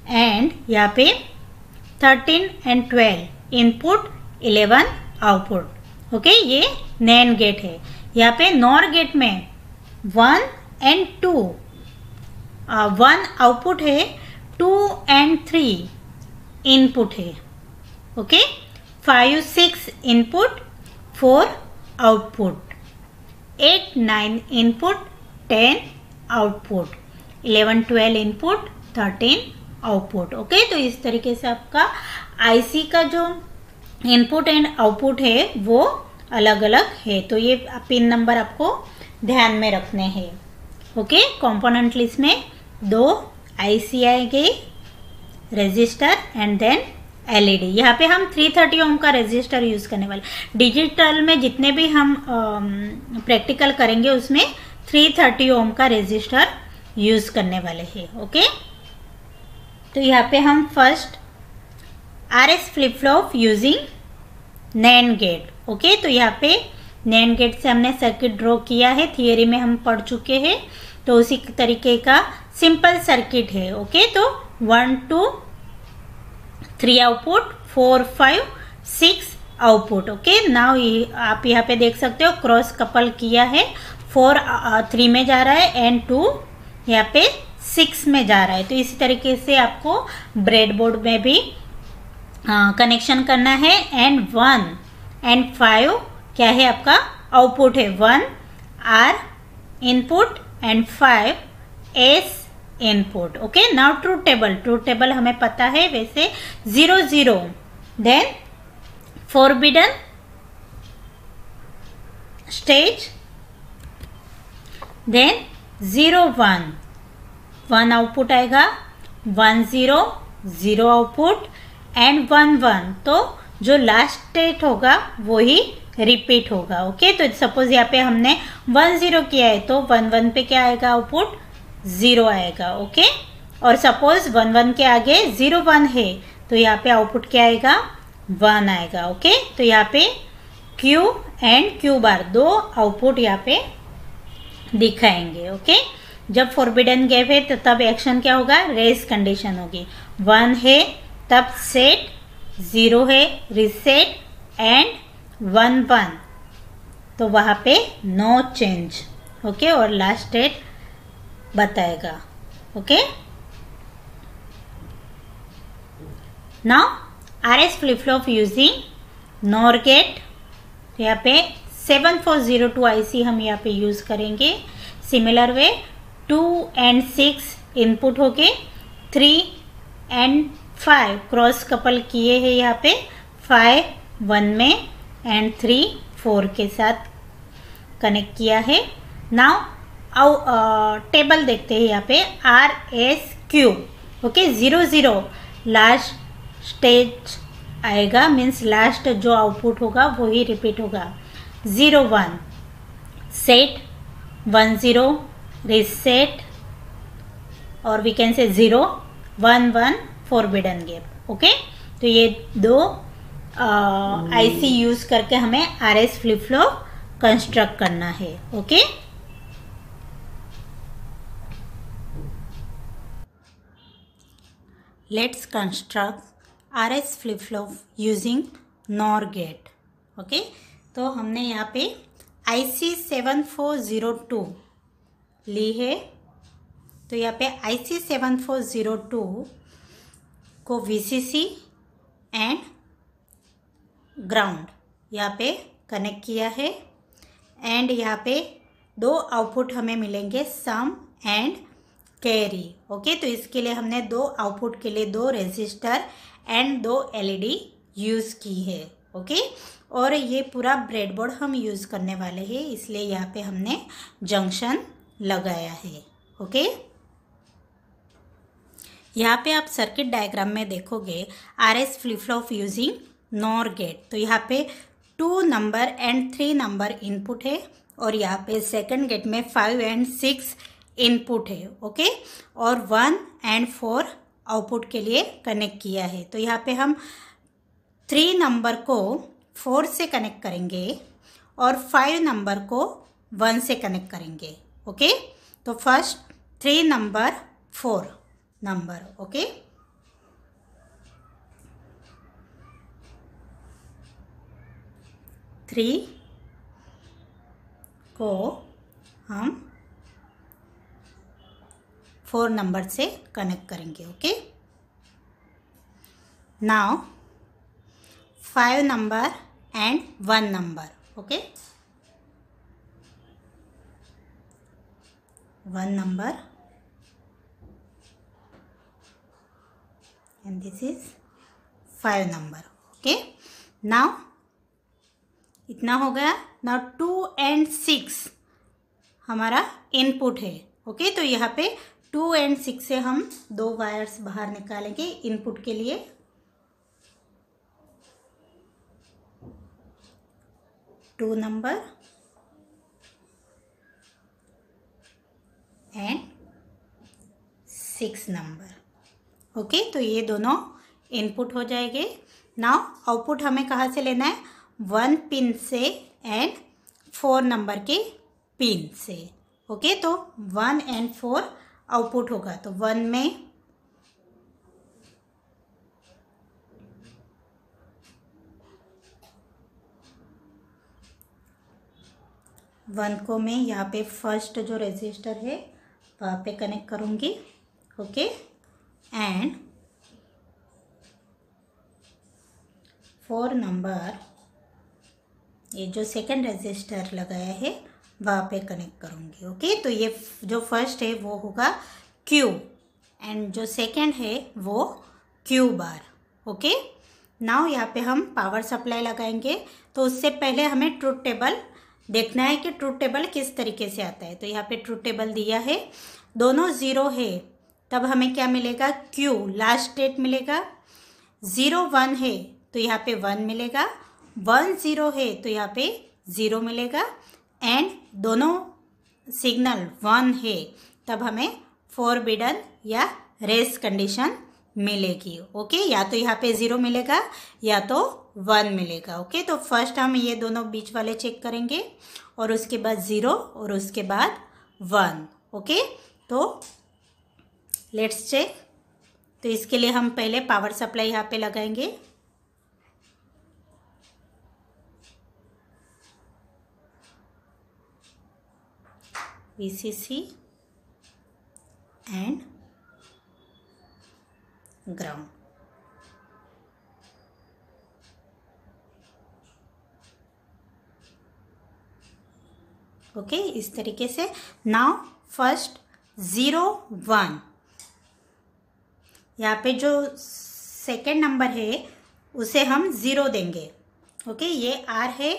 एंड यहाँ पे 13 and 12 इनपुट, 11 आउटपुट. ओके, ये NAND गेट है. यहाँ पे NOR गेट में 1 and 2, 1 आउटपुट है, 2 and 3 इनपुट है. Okay, 5 6 input, 4 output, 8 9 input, 10 output, 11 12 input, 13 output. Okay, तो इस तरीके से आपका IC का जो इनपुट एंड आउटपुट है वो अलग अलग है. तो ये पिन नंबर आपको ध्यान में रखने हैं. ओके, कंपोनेंट लिस्ट में 2 IC आएंगे, रजिस्टर एंड देन LED. यहाँ पे हम 330 ओम का रजिस्टर यूज़ करने वाले. डिजिटल में जितने भी हम प्रैक्टिकल करेंगे उसमें 330 ओम का रजिस्टर यूज़ करने वाले हैं. ओके, तो यहाँ पे हम first RS flip flop using NAND gate. Okay, तो यहाँ पे NAND गेट से हमने सर्किट ड्रॉ किया है, थियरी में हम पढ़ चुके हैं. तो उसी तरीके का सिंपल सर्किट है. ओके, तो 1 2 3 आउटपुट, 4 5 6 आउटपुट. ओके, नाउ आप यहाँ पे देख सकते हो क्रॉस कपल किया है. 4 3 में जा रहा है एंड 2 यहाँ पे 6 में जा रहा है. तो इसी तरीके से आपको ब्रेडबोर्ड में भी कनेक्शन करना है. एंड 1 and 5 क्या है आपका आउटपुट है, 1 R input and 5 S input. Okay, now truth table हमें पता है वैसे 0 0, then forbidden stage, then 0 1 1 output आएगा, 1 0 0 आउटपुट एंड 1 1. तो जो लास्ट स्टेट होगा वही रिपीट होगा. ओके, तो सपोज यहाँ पे हमने 1 0 किया है तो 1 1 पे क्या आएगा आउटपुट, 0 आएगा. ओके, और सपोज 1 1 के आगे 0 1 है तो यहाँ पे आउटपुट क्या आएगा, 1 आएगा. ओके, तो यहाँ पे Q and Q bar 2 output यहाँ पे दिखाएंगे. ओके, जब फॉरबिडन गैप है तो तब एक्शन क्या होगा, रेस कंडीशन होगी. 1 है तब सेट, 0 है रिसेट एंड 1 1, तो वहाँ पे नो चेंज. ओके, और लास्ट स्टेट बताएगा. Okay, now RS flip flop using NOR gate. यहाँ पे 7402 IC हम यहाँ पे यूज़ करेंगे. सिमिलर वे 2 and 6 इनपुट हो गए, 3 and 5 क्रॉस कपल किए हैं यहाँ पे, 5 1 में एंड 3 4 के साथ कनेक्ट किया है. नाउ टेबल देखते हैं यहाँ पे RSQ. ओके, 0 0 लास्ट स्टेज आएगा, मीन्स लास्ट जो आउटपुट होगा वही रिपीट होगा. 0 1 सेट, 10 reset, और वी कैन से 0 1 1 forbidden gap। ओके, तो ये दो IC यूज करके हमें RS फ्लिप फ्लॉप कंस्ट्रक्ट करना है। Okay, let's construct RS flip flop using NOR gate. Okay, तो हमने यहाँ पे IC 7402 ली है। तो यहाँ पे IC 7402 को VCC एंड ग्राउंड यहाँ पे कनेक्ट किया है, एंड यहाँ पे दो आउटपुट हमें मिलेंगे, सम एंड कैरी। ओके, तो इसके लिए हमने दो आउटपुट के लिए दो रेजिस्टर एंड दो LED यूज़ की है। ओके, और ये पूरा ब्रेडबोर्ड हम यूज़ करने वाले हैं, इसलिए यहाँ पे हमने जंक्शन लगाया है। ओके, यहाँ पे आप सर्किट डायग्राम में देखोगे RS flip flop using NOR gate. तो यहाँ पे 2 नंबर एंड 3 नंबर इनपुट है, और यहाँ पे सेकंड गेट में 5 एंड 6 इनपुट है। ओके, और 1 एंड 4 आउटपुट के लिए कनेक्ट किया है। तो यहाँ पे हम 3 नंबर को 4 से कनेक्ट करेंगे और 5 नंबर को 1 से कनेक्ट करेंगे। ओके, तो first 3 number 4 number. Okay, three को हम 4 नंबर से कनेक्ट करेंगे। Okay, now 5 number and 1 number. Okay, 1 number and this is 5 number. Okay, now इतना हो गया। नाउ 2 एंड 6 हमारा इनपुट है। ओके, तो यहाँ पे 2 एंड 6 से हम दो वायर्स बाहर निकालेंगे इनपुट के लिए। Two number and 6 number. Okay, तो ये दोनों इनपुट हो जाएंगे। नाउ आउटपुट हमें कहाँ से लेना है? 1 पिन से एंड 4 नंबर के पिन से। ओके, तो 1 एंड 4 आउटपुट होगा। तो 1 में को मैं यहाँ पे फर्स्ट जो रेजिस्टर है वहाँ पे कनेक्ट करूँगी। ओके, एंड 4 नंबर ये जो सेकंड रेजिस्टर लगाया है वहाँ पे कनेक्ट करूँगी। ओके, तो ये जो फर्स्ट है वो होगा Q एंड जो सेकंड है वो Q बार। ओके, नाउ यहाँ पे हम पावर सप्लाई लगाएंगे। तो उससे पहले हमें ट्रुथ टेबल देखना है कि ट्रुथ टेबल किस तरीके से आता है। तो यहाँ पे ट्रुथ टेबल दिया है, दोनों 0 है तब हमें क्या मिलेगा? Q लास्ट स्टेट मिलेगा। 0 1 है तो यहाँ पे 1 मिलेगा, 1 0 है तो यहाँ पे 0 मिलेगा, एंड दोनों सिग्नल 1 है तब हमें फॉरबिडन या रेस कंडीशन मिलेगी। ओके, या तो यहाँ पे 0 मिलेगा या तो 1 मिलेगा। ओके, तो फर्स्ट हम ये दोनों बीच वाले चेक करेंगे और उसके बाद 0 और उसके बाद 1। ओके, तो लेट्स चेक। तो इसके लिए हम पहले पावर सप्लाई यहाँ पे लगाएंगे। VCC and ground. ओके, इस तरीके से। नाउ फर्स्ट 0 1 यहाँ पे जो सेकेंड नंबर है उसे हम 0 देंगे। ओके, ये R है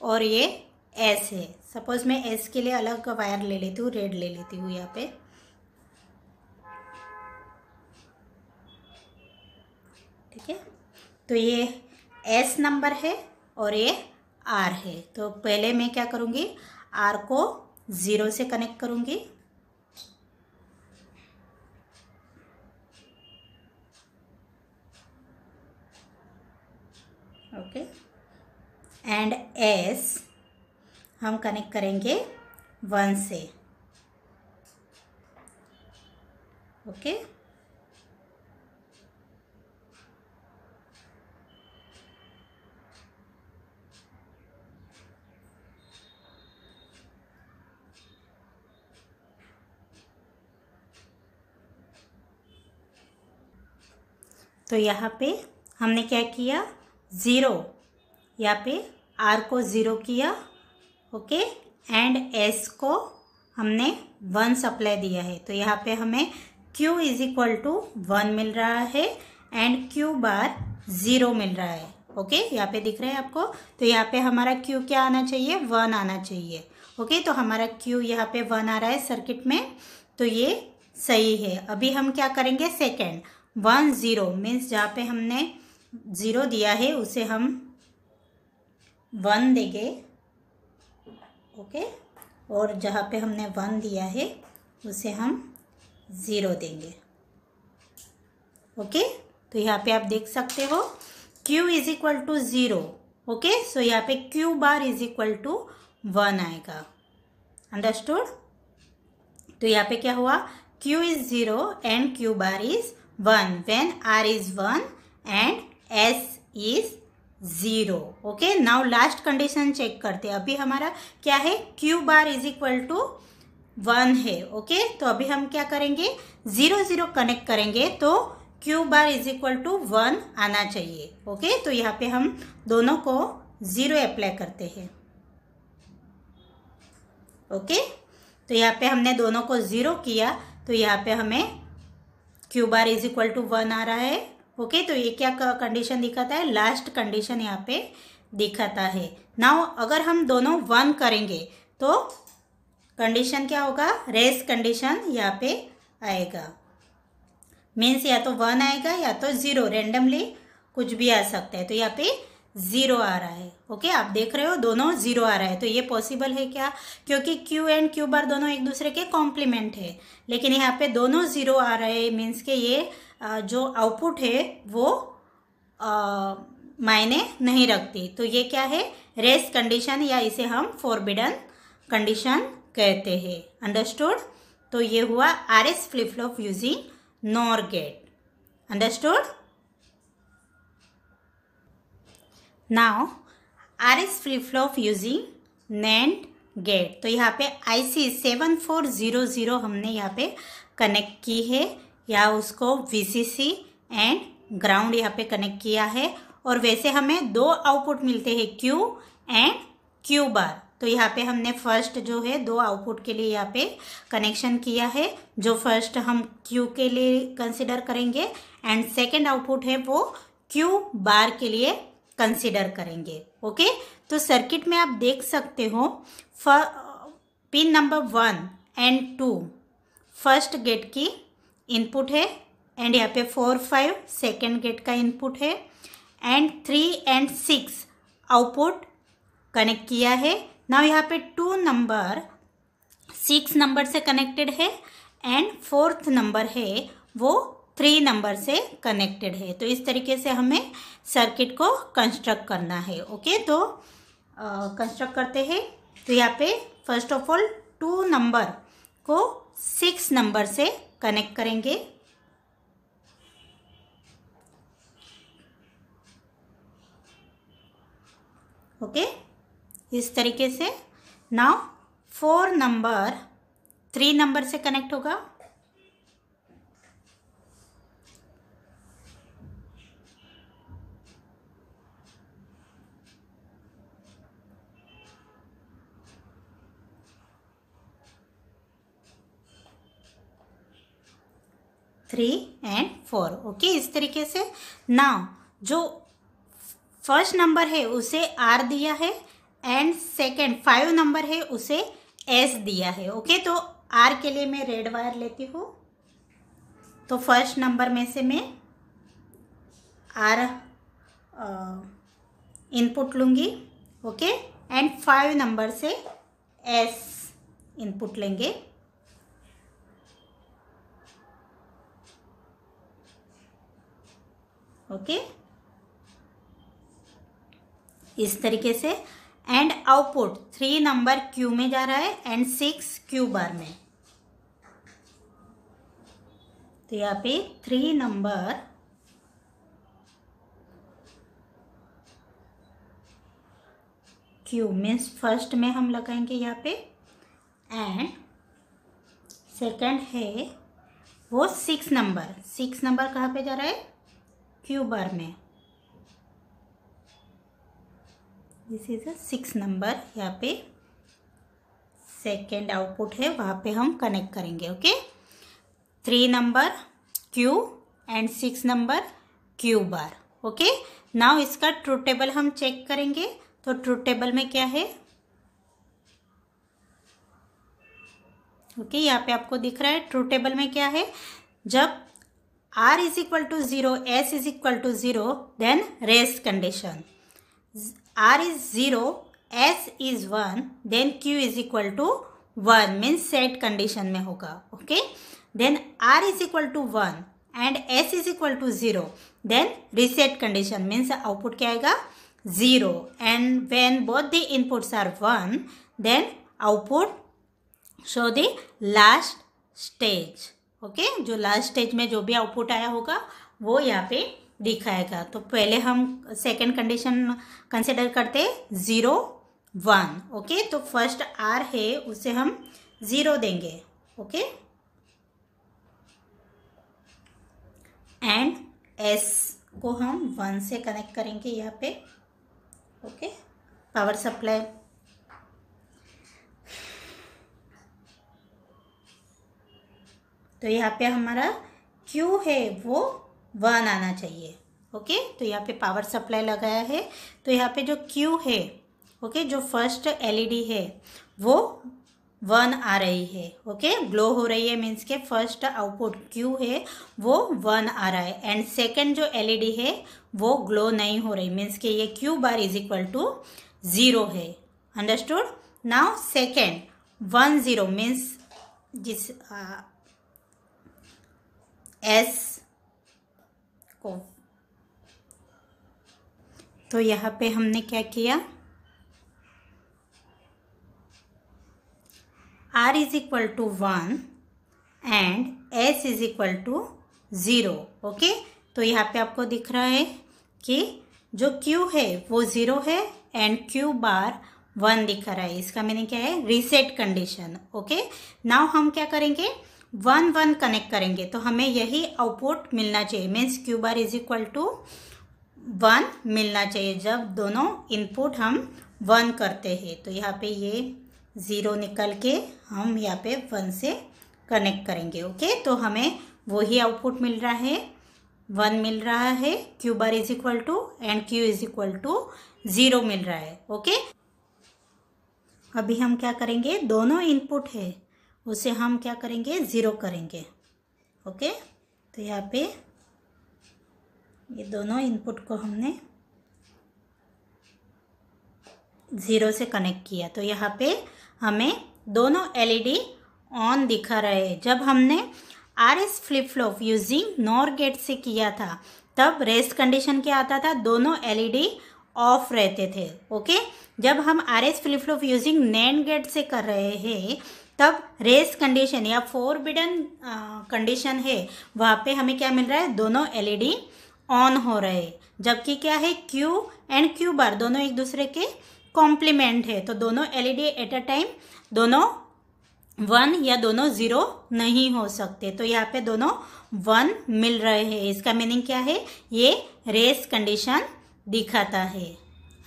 और ये S है। सपोज मैं S के लिए अलग वायर ले लेती हूँ, रेड ले लेती हूँ यहाँ पे। ठीक है, तो ये S नंबर है और ये R है। तो पहले मैं क्या करूँगी? R को 0 से कनेक्ट करूँगी। ओके, एंड S हम कनेक्ट करेंगे 1 से। ओके, तो यहाँ पे हमने क्या किया, 0, यहाँ पे R को 0 किया। ओके, एंड S को हमने 1 सप्लाई दिया है। तो यहाँ पे हमें Q इज इक्वल टू 1 मिल रहा है एंड Q बार 0 मिल रहा है। ओके, यहाँ पे दिख रहा है आपको। तो यहाँ पे हमारा Q क्या आना चाहिए, 1 आना चाहिए। ओके, तो हमारा Q यहाँ पे 1 आ रहा है सर्किट में, तो ये सही है। अभी हम क्या करेंगे, सेकेंड 1 0 मीन्स जहाँ पे हमने 0 दिया है उसे हम 1 देंगे। ओके, और जहाँ पे हमने 1 दिया है उसे हम 0 देंगे। ओके, तो यहाँ पे आप देख सकते हो Q is equal to 0। Okay, so यहाँ पे Q bar is equal to 1 आएगा। अंडरस्टूड? तो यहाँ पे क्या हुआ, Q is 0 and Q bar is 1 when R is 1 and S is 0। Okay, now last condition check करते हैं। अभी हमारा क्या है, Q bar is equal to 1 है। ओके, तो अभी हम क्या करेंगे, 0 0 कनेक्ट करेंगे तो Q bar is equal to 1 आना चाहिए। ओके, तो यहाँ पे हम दोनों को 0 अप्लाई करते हैं। ओके, तो यहाँ पे हमने दोनों को 0 किया, तो यहाँ पे हमें Q bar is equal to 1 आ रहा है। ओके, तो ये क्या कंडीशन दिखाता है, लास्ट कंडीशन यहाँ पे दिखाता है। नाउ अगर हम दोनों 1 करेंगे तो कंडीशन क्या होगा, रेस कंडीशन यहाँ पे आएगा। मीन्स या तो 1 आएगा या तो 0, रेंडमली कुछ भी आ सकता है। तो यहाँ पे 0 आ रहा है। ओके, आप देख रहे हो दोनों 0 आ रहा है। तो ये पॉसिबल है क्या, क्योंकि Q एंड Q बार दोनों एक दूसरे के कॉम्प्लीमेंट है, लेकिन यहाँ पे दोनों 0 आ रहे हैं। मीन्स के ये जो आउटपुट है वो मायने नहीं रखती। तो ये क्या है, रेस कंडीशन, या इसे हम फॉरबिडन कंडीशन कहते हैं। अंडरस्टूड? तो ये हुआ RS flip flop using NOR gate. Understood? Now RS flip flop using NAND gate. तो यहाँ पे IC 7400 हमने यहाँ पे कनेक्ट की है, या उसको VCC एंड ग्राउंड यहाँ पे कनेक्ट किया है। और वैसे हमें 2 आउटपुट मिलते हैं, Q एंड Q बार। तो यहाँ पे हमने फर्स्ट जो है 2 आउटपुट के लिए यहाँ पे कनेक्शन किया है, जो फर्स्ट हम Q के लिए कंसिडर करेंगे एंड सेकेंड आउटपुट है वो Q बार के लिए कंसिडर करेंगे। ओके, तो सर्किट में आप देख सकते हो pin number 1 and 2 first gate की इनपुट है, एंड यहाँ पे 4 5 सेकेंड गेट का इनपुट है, एंड 3 एंड 6 आउटपुट कनेक्ट किया है। नाउ यहाँ पे 2 नंबर 6 नंबर से कनेक्टेड है एंड 4th नंबर है वो 3 नंबर से कनेक्टेड है। तो इस तरीके से हमें सर्किट को कंस्ट्रक्ट करना है। ओके, तो कंस्ट्रक्ट करते हैं। तो यहाँ पे फर्स्ट ऑफ ऑल 2 नंबर को 6 नंबर से कनेक्ट करेंगे। ओके, इस तरीके से। नाउ 4 नंबर 3 नंबर से कनेक्ट होगा। Three and 4। ओके, इस तरीके से। नाउ जो फर्स्ट नंबर है उसे R दिया है एंड सेकेंड 5 नंबर है उसे S दिया है। ओके, तो R के लिए मैं रेड वायर लेती हूँ। तो फर्स्ट नंबर में से मैं R इनपुट लूँगी। ओके, एंड 5 नंबर से S इनपुट लेंगे। ओके, इस तरीके से। एंड आउटपुट 3 नंबर क्यू में जा रहा है एंड 6 क्यू बार में। तो यहाँ पे 3 नंबर क्यू मीन्स फर्स्ट में हम लगाएंगे यहाँ पे, एंड सेकंड है वो 6 नंबर। 6 नंबर कहाँ पे जा रहा है? क्यू बार में। दिस इज अ 6 नंबर, यहाँ पे सेकेंड आउटपुट है, वहाँ पे हम कनेक्ट करेंगे। Okay, 3 number Q and 6 number Q bar. Okay, now इसका ट्रूथ टेबल हम चेक करेंगे। तो ट्रूथ टेबल में क्या है? ओके, यहाँ पे आपको दिख रहा है ट्रूथ टेबल में क्या है। जब R is equal to 0, S is equal to 0, then rest condition. R is 0, S is 1, then Q is equal to 1 means set condition में होगा। Okay, then R is equal to 1 and S is equal to 0, then reset condition means output क्या आएगा? 0, and when both the inputs are 1, then output show the last stage। Okay, जो last stage में जो भी output आया होगा वो यहाँ पे दिखाएगा। तो पहले हम सेकेंड कंडीशन कंसिडर करते 0 1। ओके, तो फर्स्ट R है उसे हम 0 देंगे। ओके, एंड S को हम 1 से कनेक्ट करेंगे यहाँ पे। Okay, power supply. तो यहाँ पे हमारा Q है वो 1 आना चाहिए। ओके, तो यहाँ पे पावर सप्लाई लगाया है। तो यहाँ पे जो Q है, ओके, जो फर्स्ट एलईडी है वो 1 आ रही है। ओके, ग्लो हो रही है मीन्स के फर्स्ट आउटपुट Q है वो 1 आ रहा है, एंड सेकंड जो एलईडी है वो ग्लो नहीं हो रही मीन्स के ये Q bar is equal to 0 है। अंडरस्टूड? नाउ सेकेंड 1 0 मीन्स जिस S को, तो यहाँ पे हमने क्या किया? R is equal to 1 and S is equal to 0। Okay, तो यहाँ पे आपको दिख रहा है कि जो Q है वो 0 है एंड Q बार 1 दिखा रहा है। इसका मीनिंग क्या है? Reset condition. ओके, नाउ हम क्या करेंगे? 1 1 कनेक्ट करेंगे तो हमें यही आउटपुट मिलना चाहिए means Q bar is equal to 1 मिलना चाहिए जब दोनों इनपुट हम 1 करते हैं। तो यहाँ पे ये 0 निकल के हम यहाँ पे 1 से कनेक्ट करेंगे। ओके, तो हमें वही आउटपुट मिल रहा है, 1 मिल रहा है, Q bar is equal to and Q is equal to 0 मिल रहा है। ओके, अभी हम क्या करेंगे? दोनों इनपुट है उसे हम क्या करेंगे? 0 करेंगे। ओके, तो यहाँ पे ये दोनों इनपुट को हमने 0 से कनेक्ट किया। तो यहाँ पे हमें दोनों एलईडी ऑन दिखा रहे हैं। जब हमने RS flip flop using NOR gate से किया था तब रेस्ट कंडीशन क्या आता था? दोनों एलईडी ऑफ रहते थे। ओके, जब हम RS flip flop using NAND gate से कर रहे हैं तब रेस्ट कंडीशन या फोरबिडन कंडीशन है, वहाँ पे हमें क्या मिल रहा है? दोनों एलईडी ऑन हो रहे हैं। जबकि क्या है? Q एंड Q बार दोनों एक दूसरे के कॉम्प्लीमेंट है, तो दोनों एलईडी एट अ टाइम दोनों 1 या दोनों 0 नहीं हो सकते। तो यहाँ पे दोनों 1 मिल रहे हैं। इसका मीनिंग क्या है? ये रेस्ट कंडीशन दिखाता है।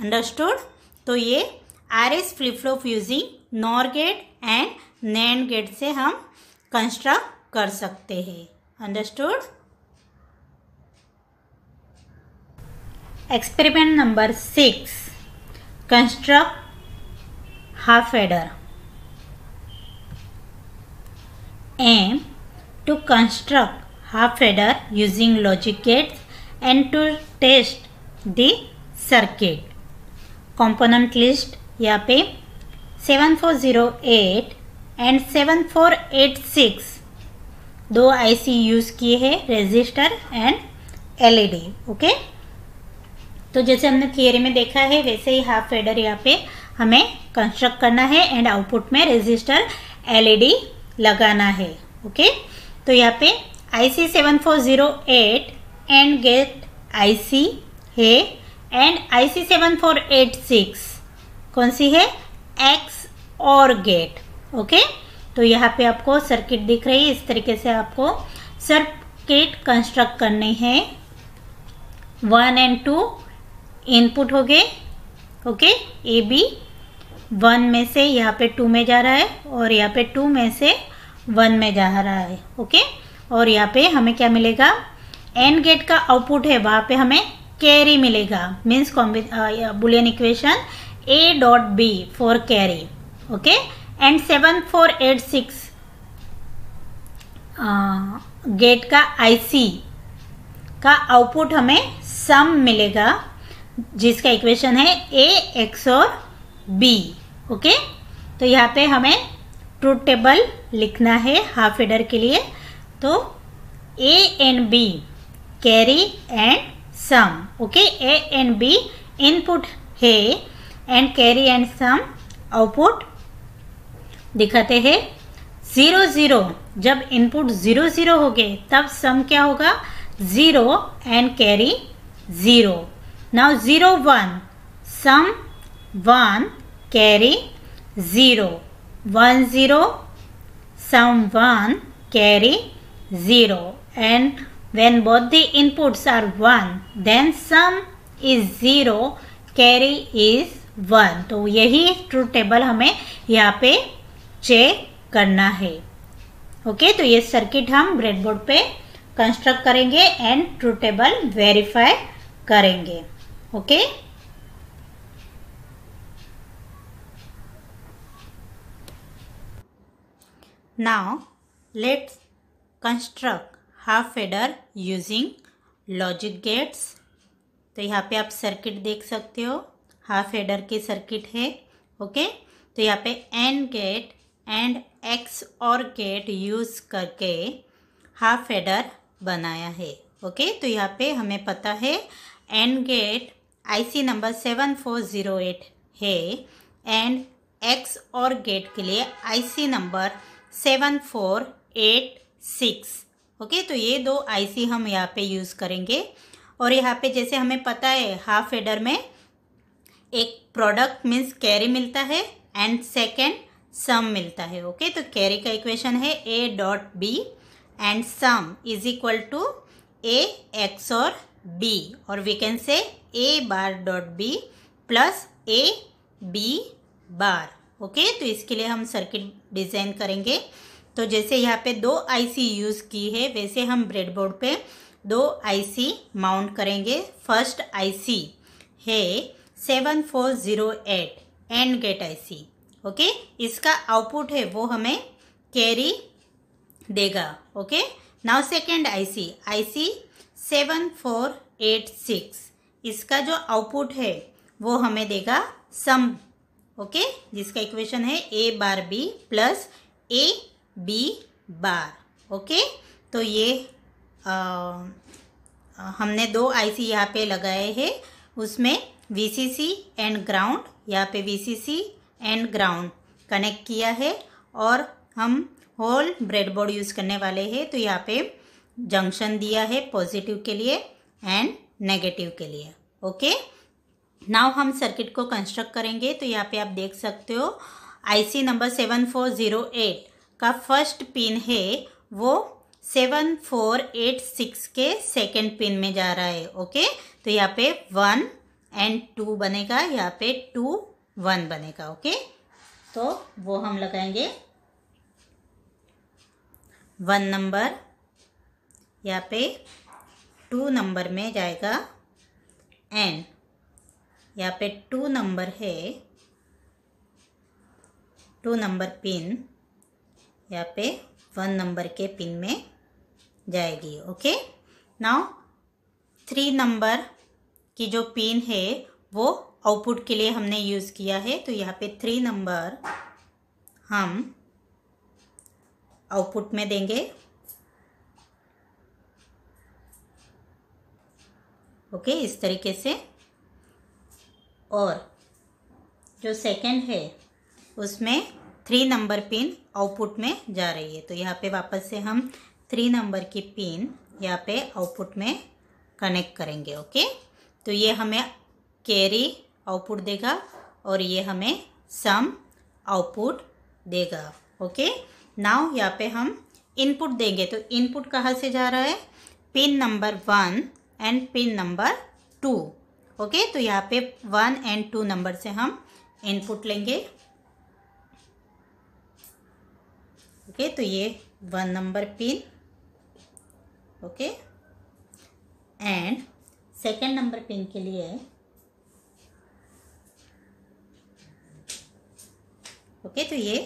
अंडरस्टूड? तो ये RS flip flop using NOR gate and NAND gate से हम कंस्ट्रक्ट कर सकते हैं। Understood? Experiment number 6, construct half adder. Aim to construct half adder using logic gates and to test the circuit। component list यहाँ पे 7408 and 7486 दो IC use किए हैं, रजिस्टर एंड एलईडी। ओके, तो जैसे हमने थियरी में देखा है वैसे ही हाफ एडर यहाँ पे हमें कंस्ट्रक्ट करना है एंड आउटपुट में रजिस्टर एलईडी लगाना है। ओके, तो यहाँ पे IC 7408 एंड गेट IC है एंड IC 7486 कौन सी है, एक्स और गेट। ओके, तो यहाँ पे आपको सर्किट दिख रही है, इस तरीके से आपको सर्किट कंस्ट्रक्ट करनी है। 1 एंड 2 इनपुट हो गए। ओके, AB 1 में से यहाँ पे 2 में जा रहा है और यहाँ पे 2 में से 1 में जा रहा है। ओके, और यहाँ पे हमें क्या मिलेगा, एंड गेट का आउटपुट है वहाँ पे हमें कैरी मिलेगा, means Boolean equation A.B for carry. Okay, and 7486 gate का IC का आउटपुट हमें सम मिलेगा जिसका इक्वेशन है A XOR B। ओके, तो यहाँ पे हमें ट्रूथ टेबल लिखना है हाफ एडर के लिए। तो A and B carry and sum. Okay, A and B input है and carry and sum output दिखाते हैं। 0 0 जब इनपुट 0 0 हो गए तब सम क्या होगा, 0 and carry 0। Now 0 1 sum 1 carry 0, 1 0 sum 1 carry 0, and when both the inputs are 1 then sum is 0 carry is 1। तो यही ट्रूथ टेबल हमें यहाँ पे चेक करना है। ओके, तो ये सर्किट हम ब्रेडबोर्ड पे कंस्ट्रक्ट करेंगे एंड ट्रूथ टेबल वेरीफाई करेंगे। Okay, now let's construct half adder using logic gates। तो यहाँ पे आप सर्किट देख सकते हो, हाफ एडर की सर्किट है। ओके, तो यहाँ पे एंड गेट एंड एक्स और गेट यूज करके हाफ एडर बनाया है। ओके, तो यहाँ पे हमें पता है एंड गेट IC नंबर 7408 है एंड एक्स और गेट के लिए IC नंबर 7486। ओके, तो ये दो IC हम यहाँ पे यूज़ करेंगे। और यहाँ पे जैसे हमें पता है हाफ एडर में एक प्रोडक्ट मीन्स कैरी मिलता है एंड सेकेंड सम मिलता है। ओके, तो कैरी का इक्वेशन है A.B and sum is equal to A XOR B, और we can say A.B plus AB bar. Okay, तो इसके लिए हम सर्किट डिज़ाइन करेंगे। तो जैसे यहाँ पे दो IC यूज़ की है वैसे हम ब्रेडबोर्ड पे दो IC माउंट करेंगे। फर्स्ट IC है 7408 एंड गेट IC। ओके, इसका आउटपुट है वो हमें कैरी देगा। ओके, नाउ सेकेंड IC 7486, इसका जो आउटपुट है वो हमें देगा सम। ओके, जिसका इक्वेशन है A.B प्लस AB बार। ओके, तो ये हमने दो IC यहाँ पे लगाए हैं, उसमें VCC एंड ग्राउंड, यहाँ पे VCC एंड ग्राउंड कनेक्ट किया है और हम होल ब्रेडबोर्ड यूज़ करने वाले हैं। तो यहाँ पे जंक्शन दिया है पॉजिटिव के लिए एंड नेगेटिव के लिए। ओके, नाउ हम सर्किट को कंस्ट्रक्ट करेंगे। तो यहाँ पे आप देख सकते हो IC नंबर 7408 का फर्स्ट पिन है वो 7486 के सेकेंड पिन में जा रहा है। ओके, तो यहाँ पे 1 एंड 2 बनेगा, यहाँ पे 2 1 बनेगा। ओके, तो वो हम लगाएंगे 1 नंबर, यहाँ पे 2 नंबर में जाएगा एंड यहाँ पे 2 नंबर है, 2 नंबर पिन यहाँ पे 1 नंबर के पिन में जाएगी। ओके, नाउ 3 नंबर की जो पिन है वो आउटपुट के लिए हमने यूज़ किया है। तो यहाँ पे 3 नंबर हम आउटपुट में देंगे। ओके, इस तरीके से। और जो सेकंड है उसमें 3 नंबर पिन आउटपुट में जा रही है। तो यहाँ पे वापस से हम 3 नंबर की पिन यहाँ पे आउटपुट में कनेक्ट करेंगे। ओके, तो ये हमें कैरी आउटपुट देगा और ये हमें सम आउटपुट देगा। ओके, नाउ यहाँ पे हम इनपुट देंगे। तो इनपुट कहाँ से जा रहा है? Pin number 1 and pin number 2। Okay, तो यहाँ पे 1 एंड 2 नंबर से हम इनपुट लेंगे। ओके, तो ये 1 number pin. Okay, and second number pin के लिए ओके, तो ये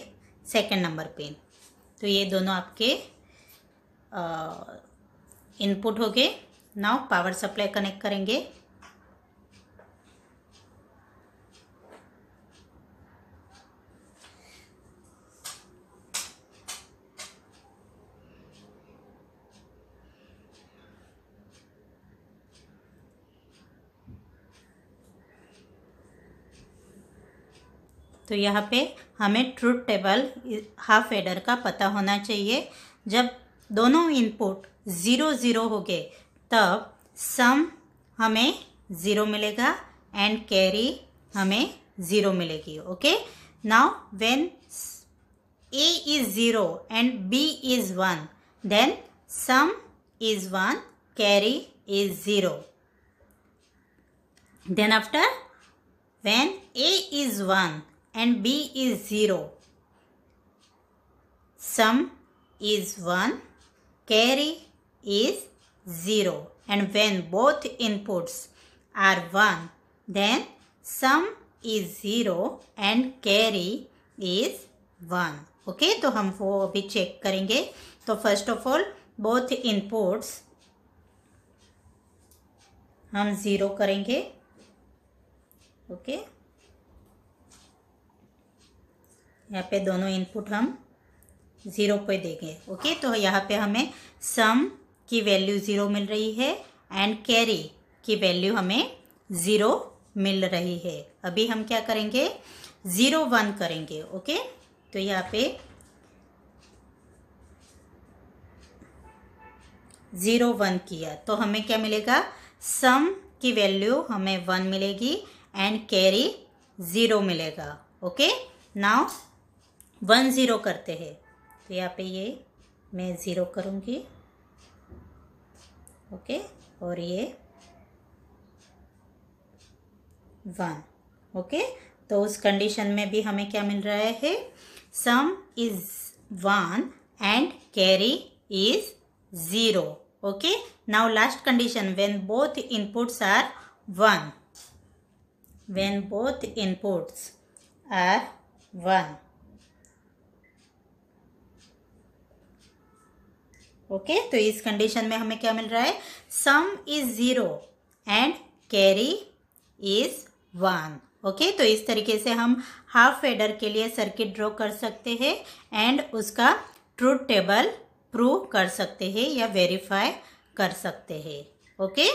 सेकेंड नंबर पिन। तो ये दोनों आपके इनपुट हो गए। नाउ पावर सप्लाई कनेक्ट करेंगे। तो यहाँ पे हमें ट्रुथ टेबल हाफ एडर का पता होना चाहिए। जब दोनों इनपुट 0 0 हो गए तब सम हमें 0 मिलेगा एंड कैरी हमें 0 मिलेगी। Okay, now when A is 0 and B is 1, then sum is 1, carry is 0. Then after, when A is 1 and B is 0, sum is 1, carry is 0. And when both inputs are 1, then sum is 0 and carry is 1. Okay, तो हम वो अभी check करेंगे। तो first of all both inputs हम 0 करेंगे। Okay, यहाँ पे दोनों इनपुट हम 0 पे देंगे। ओके, तो यहाँ पे हमें सम की वैल्यू 0 मिल रही है एंड कैरी की वैल्यू हमें 0 मिल रही है। अभी हम क्या करेंगे? 0 1 करेंगे। ओके, तो यहाँ पे 0 1 किया तो हमें क्या मिलेगा? सम की वैल्यू हमें 1 मिलेगी एंड कैरी 0 मिलेगा। ओके, नाउ 1 0 करते हैं। तो यहाँ पे ये मैं 0 करूँगी। ओके, और ये 1। ओके, तो उस कंडीशन में भी हमें क्या मिल रहा है? Sum is 1 and carry is 0। Okay, now last condition, when both inputs are 1, when both inputs are 1। Okay, तो इस कंडीशन में हमें क्या मिल रहा है? Sum is 0 and carry is 1। Okay, तो इस तरीके से हम हाफ एडर के लिए सर्किट ड्रॉ कर सकते हैं एंड उसका ट्रुथ टेबल प्रूव कर सकते हैं या वेरीफाई कर सकते हैं। ओके।